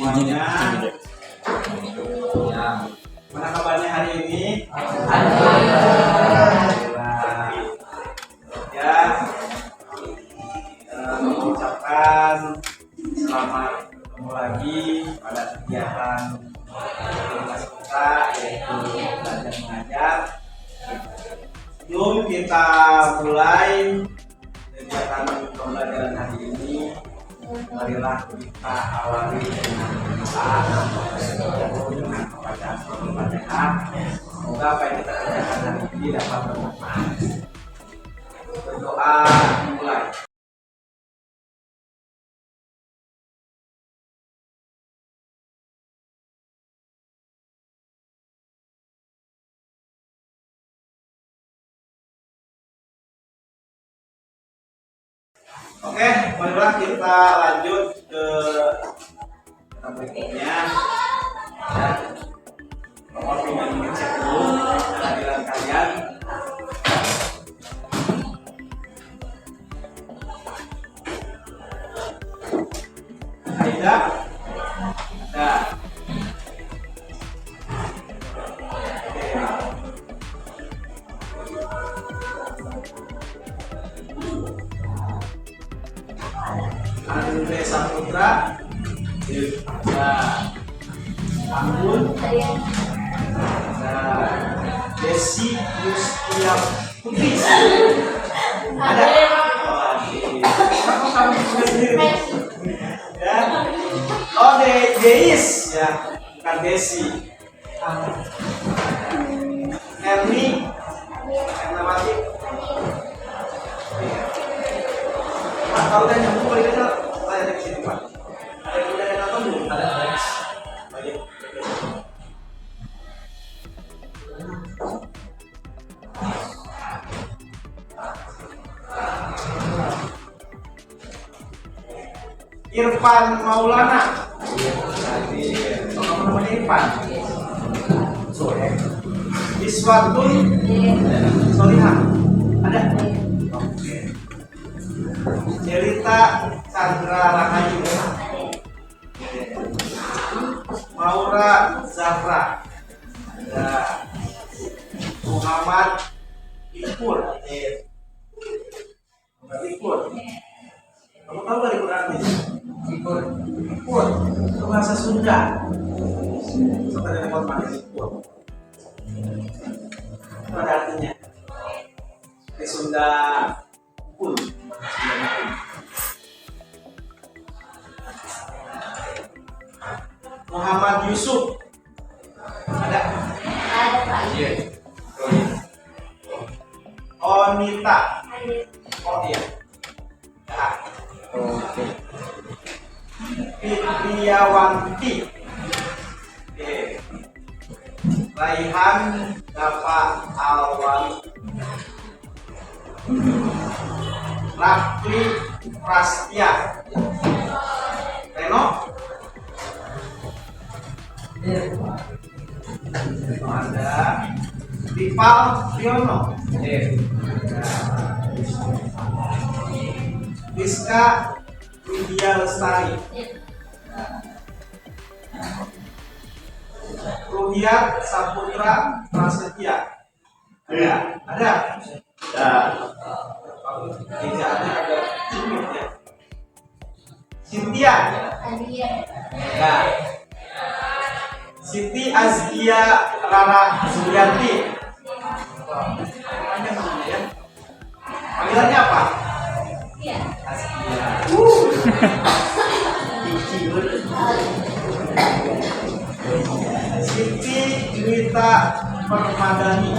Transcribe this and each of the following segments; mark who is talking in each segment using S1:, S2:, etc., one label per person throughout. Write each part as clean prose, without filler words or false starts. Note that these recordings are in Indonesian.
S1: semuanya. Ya, mana kabarnya hari ini? Ya, mengucapkan selamat ketemu lagi pada kegiatan kelas kita, yaitu belajar mengajar. Sebelum kita mulai kegiatan pembelajaran hari ini, marilah kita awali dengan doa dengan bacaan Al-Fatihah. Semoga apa yang kita kerjakan hari ini dapat bermanfaat. Berdoa mulai. Oke, marilah kita lanjut ke berikutnya. Ya, Bapak tinggal ngecek dulu kehadiran kalian. Aida, ada. Andre Saputra, ada Anggun, ada Desi Yustia Putri, ada kamu sendiri ya. Oh, Deis ya, bukan Desi. Erni, Ernawati. Pak, kalau udah nyambung boleh kita tanya dari sini, Pak. Ada yang udah nonton belum? Ada. Baik. Irfan Maulana. Kamu namanya Irfan? Iswatun Solihah. Ada? Oke. Jelita Chandra Rahayu. Maura Zafra. Ada Muhammad Ipur. Ipur. Kamu tahu dari Quran ini? Ipur. Ipur. Itu bahasa Sunda. Seperti yang mau pakai Ipur. Itu ada artinya. Di Sunda pun. Muhammad Yusuf. Ada?
S2: Ada, Pak.
S1: Iya. Onita. Oh iya. Ya. Oke. Fitriawanti. Oke. Raihan Dafa Alwali. Rakli Prastia. Reno. Ada Rival Riono. Rizka Widya Lestari. Ruhiat Saputra Prasetya. Ada? Ada? Ejaannya agak sulit ya. Cynthia. Ya. Siti Azkia Rara Zulianti. Namanya ya. Panggilannya apa? Azkia. Siti Juwita Permadani.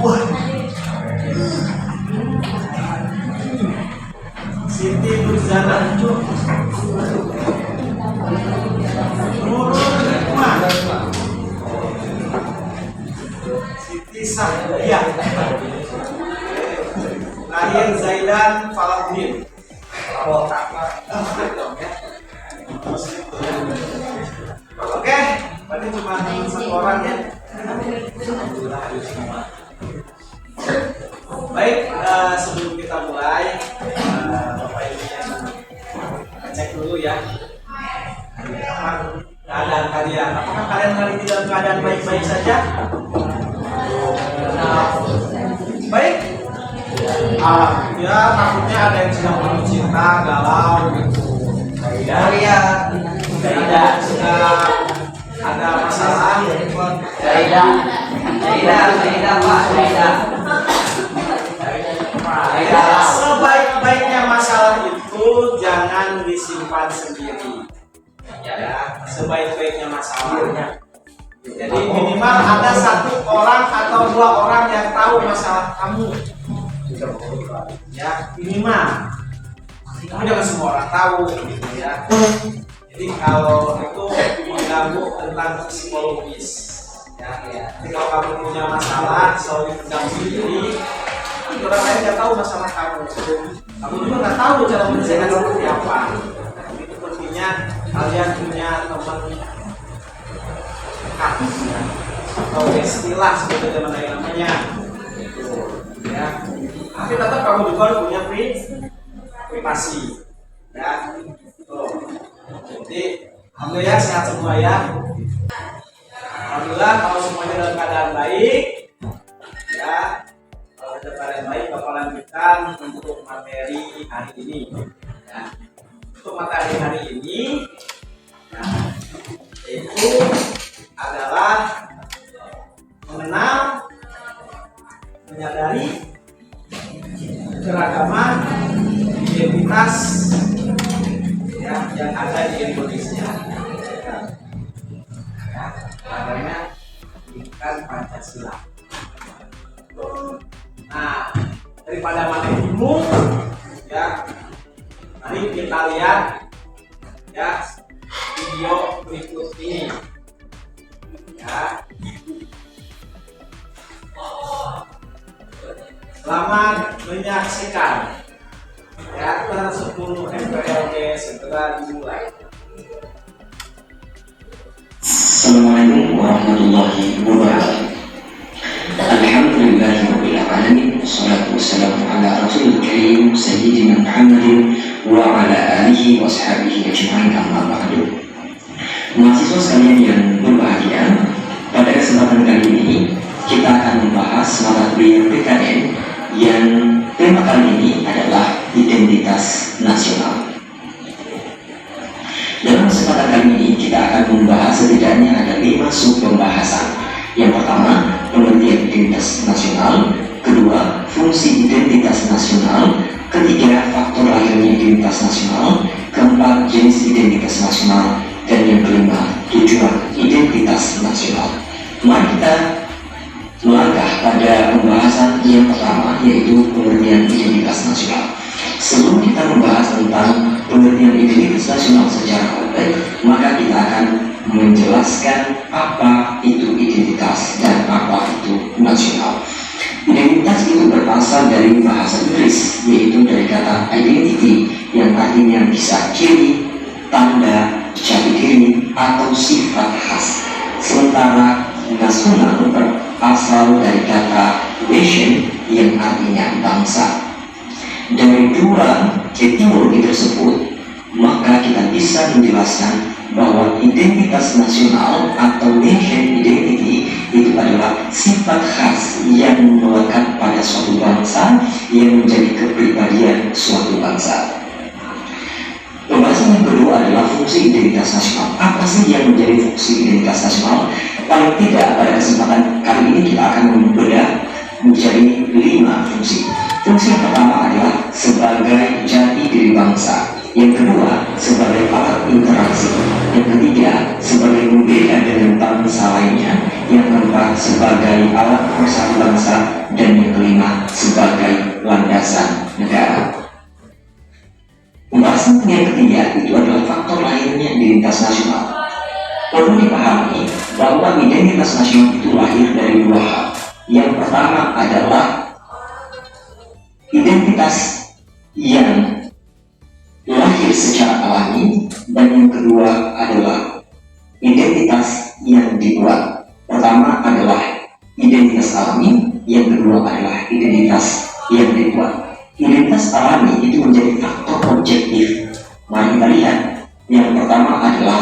S1: Siti Nuzana. Nurul Hikmah. Siti Sahdia. Lahir Zaidan Falahuddin. Oke, berarti cuma satu orang ya. Baik, sebelum kita mulai, Bapak Ibu cek dulu ya. Keadaan kalian. Apakah kalian hari ini dalam keadaan baik-baik saja? Baik? Ya, takutnya ada yang sedang penuh cinta, galau gitu. Tidak sudah ada masalah. Sebaik-baiknya masalah itu jangan disimpan sendiri. Ya, sebaik-baiknya masalahnya. Jadi minimal ada satu orang atau dua orang yang tahu masalah kamu. Ya, minimal. Kamu jangan semua orang tahu, gitu ya. Jadi kalau itu mengganggu tentang psikologis. Ya. Jadi kalau kamu punya masalah, selalu dipendam sendiri. Orang lain nggak tahu masalah kamu. Kamu juga nggak tahu cara menyelesaikan seperti apa. Itu pentingnya kalian punya teman dekat, ya. Atau istilah seperti mana yang namanya. Ya. Tapi tetap kamu juga punya privasi. Ya. Jadi alhamdulillah sehat semua ya. Alhamdulillah kalau semuanya dalam keadaan baik. Ya. Kalau dalam keadaan baik, Bapak lanjutkan untuk materi hari ini. Ya. Untuk materi hari ini, ya, itu adalah mengenal, menyadari keragaman identitas ya, yang ada di Indonesia. Ya, adanya pendidikan Pancasila. Nah, daripada mana bingung, ya, mari kita lihat ya video berikut ini. Ya. Selamat menyaksikan. Teater 10 MPLG segera dimulai.
S2: Assalamualaikum warahmatullahi wabarakatuh. Alhamdulillahirabbil alamin. Wassalatu wassalamu ala rasulil karim sayyidina Muhammadin wa ala alihi wa sahbihi ajma'in, amma ba'du. Mahasiswa sekalian yang berbahagia, pada kesempatan kali ini kita akan membahas mata kuliah PKN yang tema kali ini adalah identitas nasional. Dalam kesempatan kali ini kita akan membahas setidaknya ada 5 sub pembahasan. Yang pertama, pengertian identitas nasional. Kedua, fungsi identitas nasional. Ketiga, faktor lahirnya identitas nasional. Keempat, jenis identitas nasional. Dan yang kelima, tujuan identitas nasional. Mari kita melangkah pada pembahasan yang pertama, yaitu pengertian identitas nasional. Sebelum kita membahas tentang pengertian identitas nasional secara baik, maka kita akan menjelaskan apa itu identitas dan apa itu nasional. Identitas itu berasal dari bahasa Inggris, yaitu dari kata identity yang artinya bisa ciri, tanda, jati diri, atau sifat khas. Sementara nasional berasal dari kata nation yang artinya bangsa. Dari dua etimologi tersebut, maka kita bisa menjelaskan bahwa identitas nasional atau nation identity itu adalah sifat khas yang melekat pada suatu bangsa yang menjadi kepribadian suatu bangsa. Pembahasan yang kedua adalah fungsi identitas nasional. Apa sih yang menjadi fungsi identitas nasional? Paling tidak pada kesempatan kali ini kita akan membedah menjadi 5 fungsi. Fungsi yang pertama adalah sebagai jati diri bangsa. Yang kedua, sebagai alat interaksi. Yang ketiga, sebagai pembeda dengan bangsa lainnya. Yang keempat, sebagai alat pemersatu bangsa. Dan yang kelima, sebagai landasan negara. Pembahasan yang ketiga itu adalah faktor lahirnya identitas nasional. Perlu dipahami bahwa identitas nasional itu lahir dari 2 hal. Yang pertama adalah identitas yang lahir secara alami, dan yang kedua adalah identitas yang dibuat. Pertama adalah identitas alami, yang kedua adalah identitas yang dibuat. Identitas alami itu menjadi faktor objektif. Mari kita lihat. Yang pertama adalah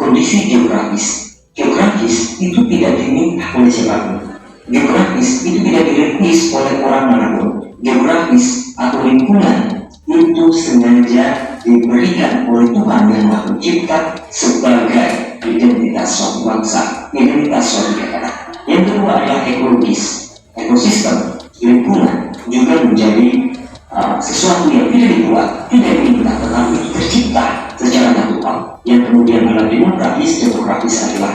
S2: kondisi geografis. Geografis itu tidak diminta oleh siapapun. Geografis itu tidak direquest oleh orang manapun. Geografis atau lingkungan itu sengaja diberikan oleh Tuhan yang Maha Pencipta sebagai identitas suatu bangsa, identitas suatu daerah. Yang kedua adalah ekologis, ekosistem, lingkungan juga menjadi sesuatu yang tidak dibuat, tidak diminta, tetapi tercipta secara natural. Yang kemudian adalah demografis, demografis adalah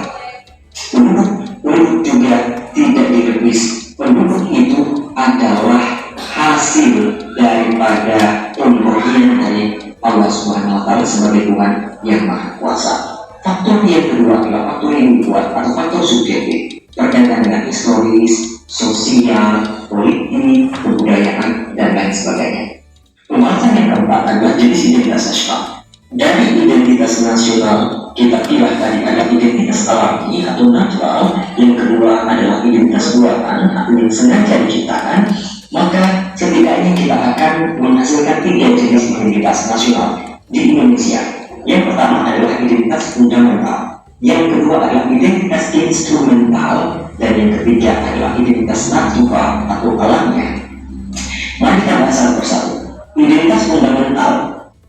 S2: penduduk juga tidak direquest. Penduduk itu adalah hasil daripada pemberian dari Allah Subhanahu wa Ta'ala sebagai Tuhan yang Maha Kuasa. Faktor yang kedua adalah faktor yang dibuat atau faktor subjektif berkaitan dengan historis, sosial, politik, kebudayaan, dan lain sebagainya. Pembahasan yang keempat adalah jenis identitas nasional. Dari identitas nasional kita pilih tadi ada identitas alami atau natural, yang kedua adalah identitas buatan atau yang sengaja diciptakan. Maka setidaknya kita akan menghasilkan 3 jenis identitas nasional di Indonesia. Yang pertama adalah identitas fundamental, yang kedua adalah identitas instrumental, dan yang ketiga adalah identitas natural atau alamiah. Mari kita bahas satu persatu. Identitas fundamental,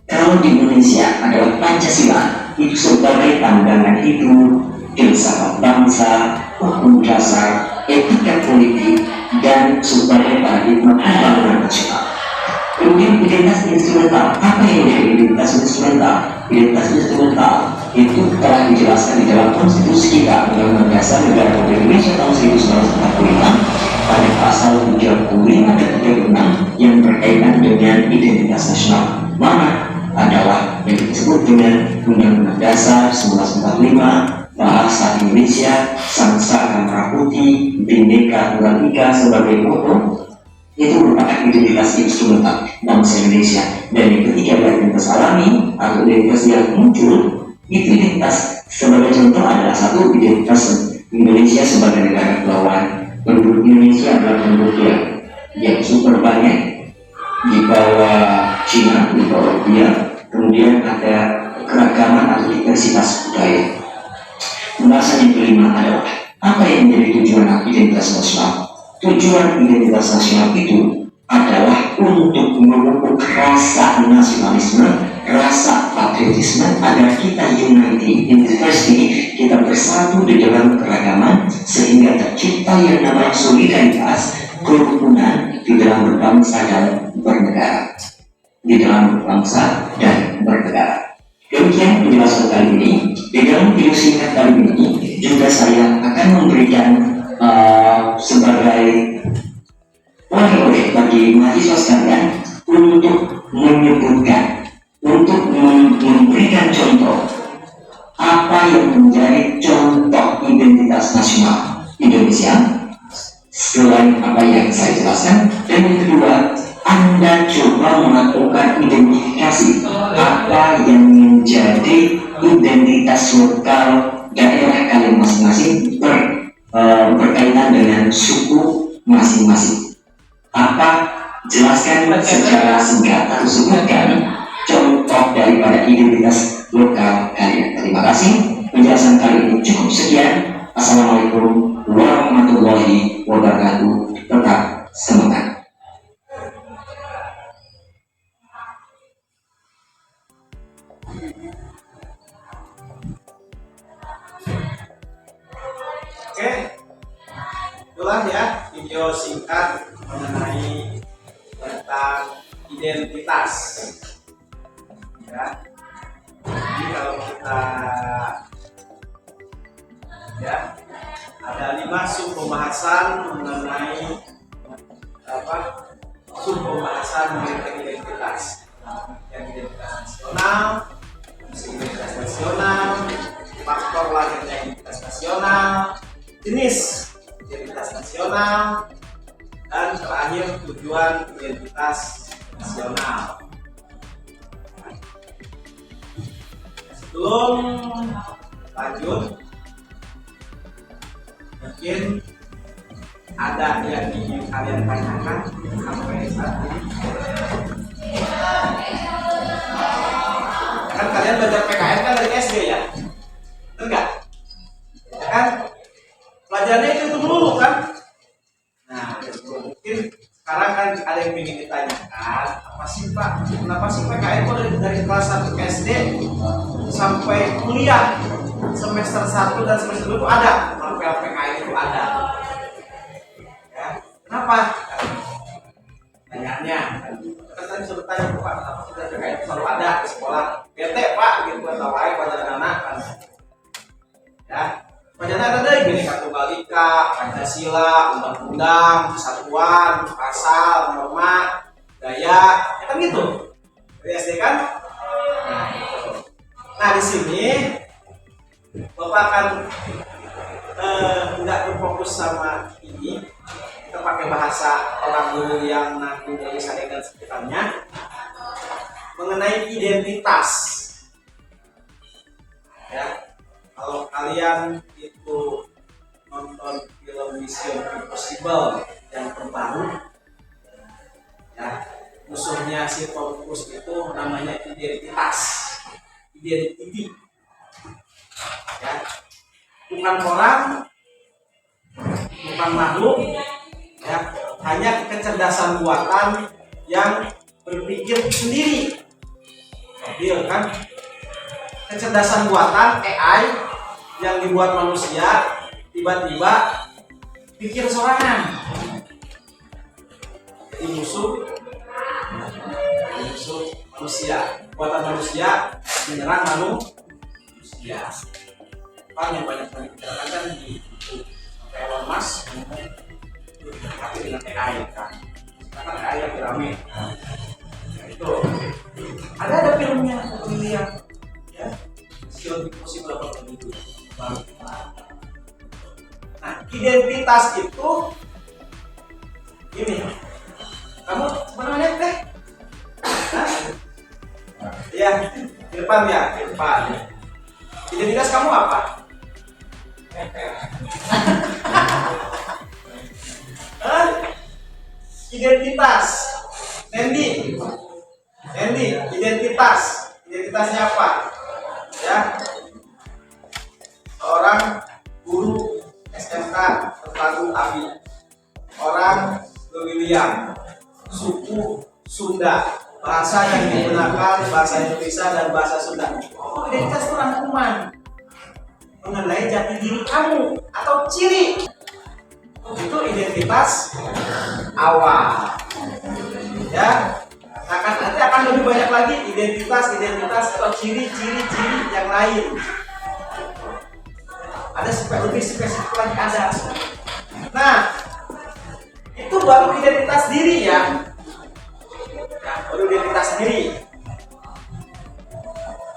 S2: kalau di Indonesia adalah Pancasila, itu sebagai pandangan hidup, filsafat bangsa, hukum dasar, etika politik, dan sebagai paradigma pembangunan nasional. Kemudian identitas instrumental, apa yang menjadi identitas instrumental? Identitas instrumental itu telah dijelaskan di dalam konstitusi kita, Undang-Undang Dasar Negara Republik Indonesia tahun 1945 pada pasal 35 dan 36 yang berkaitan dengan identitas nasional. Mana adalah yang disebut dengan Undang-Undang Dasar 1945, Bahasa Indonesia, Sangsa Merah Putih, Bhinneka Tunggal Ika sebagai pokok, itu merupakan identitas instrumental bangsa Indonesia. Dan yang ketiga adalah identitas alami atau identitas yang muncul. Itu identitas sebagai contoh adalah satu, identitas Indonesia sebagai negara kepulauan. Penduduk Indonesia adalah penduduk yang super banyak di bawah Cina, di bawah India. Kemudian ada keragaman atau diversitas budaya. Pembahasan yang kelima adalah apa yang menjadi tujuan identitas nasional. Tujuan identitas nasional itu adalah untuk memupuk rasa nasionalisme, rasa patriotisme, agar kita unity in diversity, kita bersatu di dalam keragaman, sehingga tercipta yang namanya solidaritas, kerukunan di dalam berbangsa dan bernegara. Di dalam berbangsa dan bernegara. Demikian penjelasan kali ini. Di dalam video singkat kali ini juga saya akan memberikan sebagai oleh-oleh bagi mahasiswa sekalian untuk menyebutkan, untuk memberikan contoh apa yang menjadi contoh identitas nasional Indonesia selain apa yang saya jelaskan. Dan yang kedua, Anda coba melakukan identifikasi apa yang menjadi identitas lokal daerah kalian masing-masing berkaitan dengan suku masing-masing. Apa? Jelaskan secara singkat atau sebutkan contoh daripada identitas lokal kalian. Terima kasih. Penjelasan kali ini cukup sekian. Assalamualaikum warahmatullahi wabarakatuh. Tetap semangat.
S1: Oke, itulah ya video singkat mengenai tentang identitas. Ya, jadi kalau kita ya ada 5 subpembahasan mengenai subpembahasan mengenai identitas. Yang identitas nasional, identitas nasional, faktor lahirnya identitas nasional, jenis identitas nasional, dan terakhir tujuan identitas nasional. Sebelum lanjut, mungkin ada yang ingin kalian tanyakan sampai saat ini. Kan kalian belajar PKN kan dari SD ya? betul nggak? Ya kan? Pelajarannya itu dulu kan? Nah, mungkin sekarang kan ada yang ingin ditanyakan, apa sih Pak? Kenapa sih PKN itu dari kelas 1 SD sampai kuliah semester 1 dan semester 2 itu ada, PKN itu ada. Ya, kenapa? Tanyanya, kan tadi sudah tanya Pak, kenapa sudah PKN itu selalu ada di sekolah? Bete Pak, gitu atau lain pada anak kan? Ya, pelajaran ada dari Bhinneka Tunggal Ika, Pancasila, undang-undang, kesatuan, pasal, norma, gaya, ya kan gitu. Dari SD kan? Nah, gitu. Nah di sini Bapak akan tidak berfokus sama ini. Kita pakai bahasa orang dulu yang nanti dari saya dan sekitarnya mengenai identitas. Ya, kalau kalian itu nonton film Mission Impossible yang terbaru, ya musuhnya si Tom Cruise itu namanya identitas, identity, ya bukan orang, bukan makhluk, ya hanya kecerdasan buatan yang berpikir sendiri, mobil kan, kecerdasan buatan AI yang dibuat manusia tiba-tiba pikir sorangan, jadi musuh manusia, buatan manusia menyerang manusia. Pak yang banyak dibicarakan kan di Elon Musk tapi dengan AI kan, karena AI yang rame. Nah, itu ada filmnya lihat ya, Mission Impossible begitu. Nah, identitas itu ini. Kamu sebenarnya teh? Ya, di depan ya, di depan. Identitas kamu apa? Identitas. Nendi, identitasnya apa? Ya, seorang guru SMK terpadu ABI, orang William, suku Sunda, bahasa yang digunakan bahasa Indonesia dan bahasa Sunda. Identitas itu rangkuman mengenai jati diri kamu atau ciri. Itu identitas awal. Ya, nanti akan lebih banyak lagi identitas atau ciri-ciri yang lain. Ada lebih spesifik lagi ada. Nah, itu baru identitas diri ya. Baru identitas diri.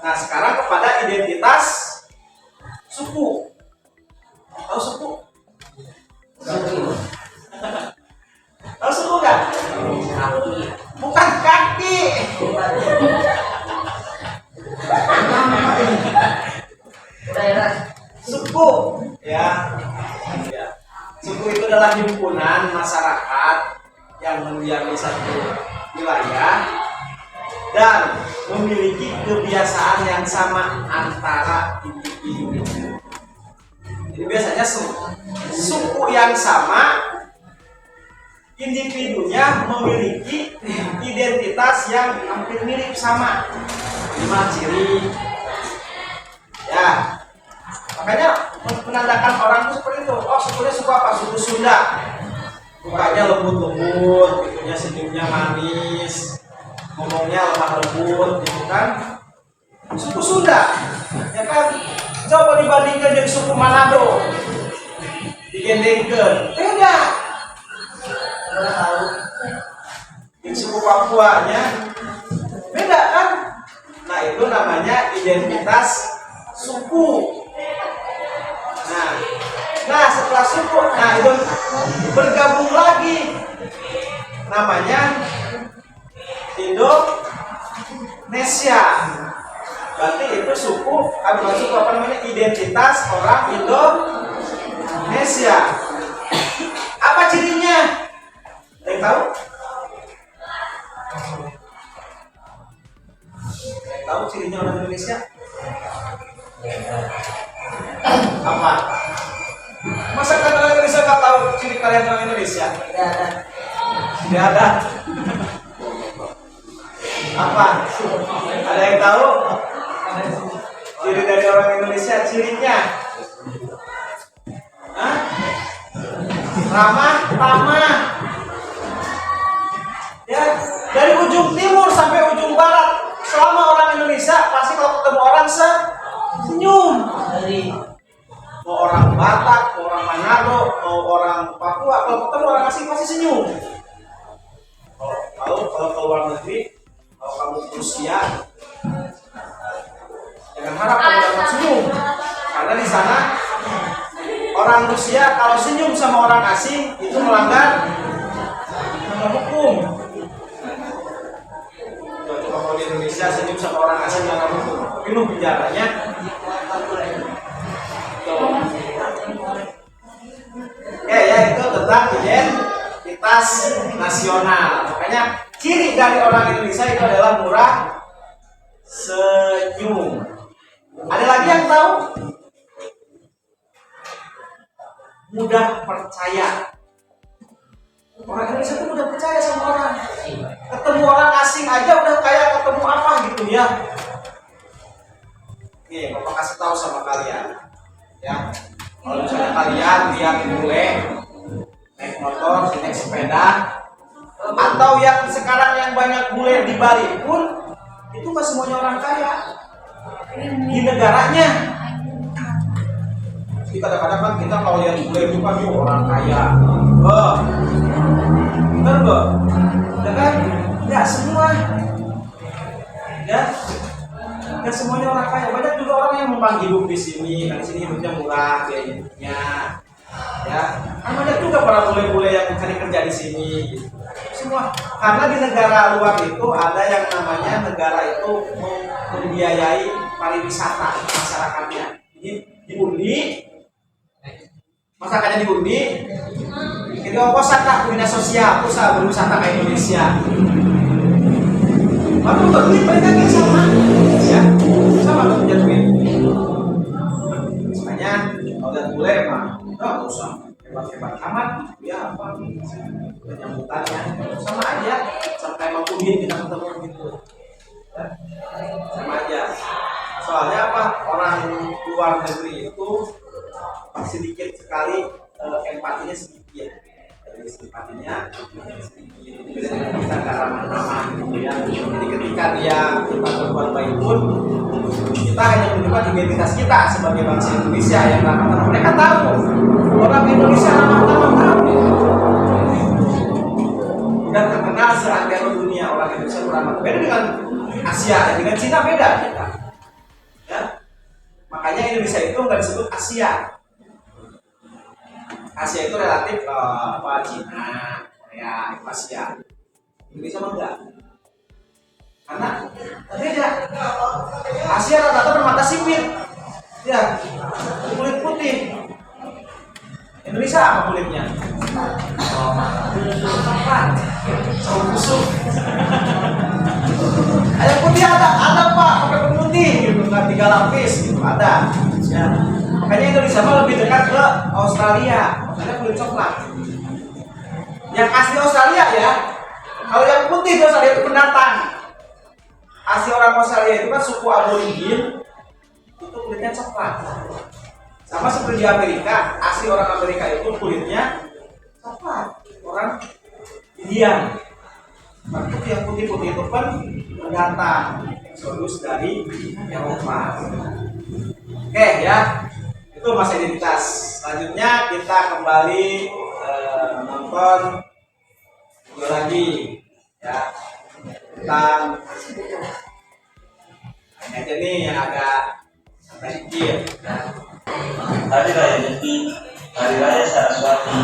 S1: Nah, sekarang kepada identitas suku. Tahu suku? Tahu suku nggak? Bukan kaki. Suku, ya. Suku itu adalah himpunan masyarakat yang mendiami satu wilayah dan memiliki kebiasaan yang sama antara individu. Jadi biasanya suku yang sama, individunya memiliki identitas yang hampir mirip sama, 5 ciri. Ya, makanya menandakan orang itu seperti itu. Oh, sukunya suku apa? Suku Sunda. Mukanya lembut-lembut, gitunya senyumnya manis, ngomongnya lemah lembut, gitu kan? Suku Sunda, ya kan? Coba dibandingkan dengan suku Manado, digendengkan, beda. Anda tahu? Di suku Papua-nya beda kan? Nah, itu namanya identitas suku. Nah setelah suku, nah itu bergabung lagi, namanya Indonesia. Berarti itu suku, apa namanya, identitas orang Indonesia. Apa cirinya? Ada yang tahu? Tahu cirinya orang Indonesia? Apa? Masa kan orang Indonesia nggak tahu ciri kalian orang Indonesia? Tidak ada. Apa? Ada yang tahu? Ciri dari orang Indonesia, cirinya? Hah? Ramah, tamah. Ya, dari ujung timur sampai ujung barat, selama orang Indonesia pasti kalau ketemu orang senyum. Mau orang Batak, mau orang Manado, mau orang Papua, kalau ketemu orang asing pasti senyum. Kalau ke luar negeri, kalau kamu ke Rusia, jangan harap kamu dapat senyum, karena di sana orang Rusia kalau senyum sama orang asing itu melanggar hukum. Coba kalau di Indonesia senyum sama orang asing melanggar hukum, penuh penjaranya. Oke ya, itu tentang identitas nasional. Makanya ciri dari orang Indonesia itu adalah murah senyum. Ada lagi yang tahu? Mudah percaya. Orang Indonesia itu mudah percaya sama orang. Ketemu orang asing aja udah kayak ketemu apa gitu ya. Nih, Bapak kasih tahu sama kalian. Ya. Kalau misalnya kalian lihat bule naik motor, naik sepeda, atau yang sekarang yang banyak bule di Bali pun itu nggak semuanya orang kaya di negaranya. Jadi kadang-kadang kan kita kalau lihat bule itu kan orang kaya, bener nggak? Ya kan? Nggak semua, ya. Dan semuanya orang kaya, banyak juga orang yang memang hidup di sini, kan di sini hidupnya murah, biaya hidupnya, ya. Kan banyak juga para bule-bule yang mencari kerja di sini, gitu. Semua, karena di negara luar itu ada yang namanya negara itu membiayai pariwisata masyarakatnya. Jadi diundi, masyarakatnya diundi, itu wisata kuliner sosial, usaha berwisata ke Indonesia. Lalu duit mereka kayak sama, ya, sama tuh punya duit. Makanya kalau lihat bule mah, nggak usah hebat-hebat amat, ya apa? Penyambutannya sama aja, sampai mau kunin kita ketemu gitu, ya, sama aja. Soalnya apa? Orang luar negeri itu sedikit sekali empatinya sedikit. Simpatinya sedikit, kita ramah-ramah gitu ya. Jadi ketika kita berbuat baik pun kita hanya menunjukkan identitas kita sebagai bangsa Indonesia yang ramah-ramah. Mereka tahu orang Indonesia ramah-ramah, tahu dan terkenal seantero dunia orang Indonesia ramah. Beda dengan Asia, dengan Cina beda kita. Ya, makanya Indonesia itu nggak disebut Asia. Asia itu relatif Cina, Korea, Asia. Indonesia mah enggak. Karena beda. Asia rata-rata bermata sipit. Ya, kulit putih. Indonesia apa kulitnya? Sawo busuk. Ada putih ada Pak, pakai putih gitu, nggak 3 lapis gitu ada. Ya. Makanya Indonesia mah lebih dekat ke Australia. Australia kulit coklat. Yang asli Australia ya. Kalau yang putih di Australia itu pendatang. Asli orang Australia itu kan suku aborigin, itu kulitnya coklat. Sama seperti di Amerika, asli orang Amerika itu kulitnya coklat. Orang India. Tapi yang putih-putih itu kan pendatang, eksodus dari Eropa. Oke ya. Itu masa identitas. Selanjutnya kita kembali menonton video lagi ya tentang ini aja nih yang agak santai dikit ya.
S2: Hari Raya Nyepi, Hari Raya Saraswati,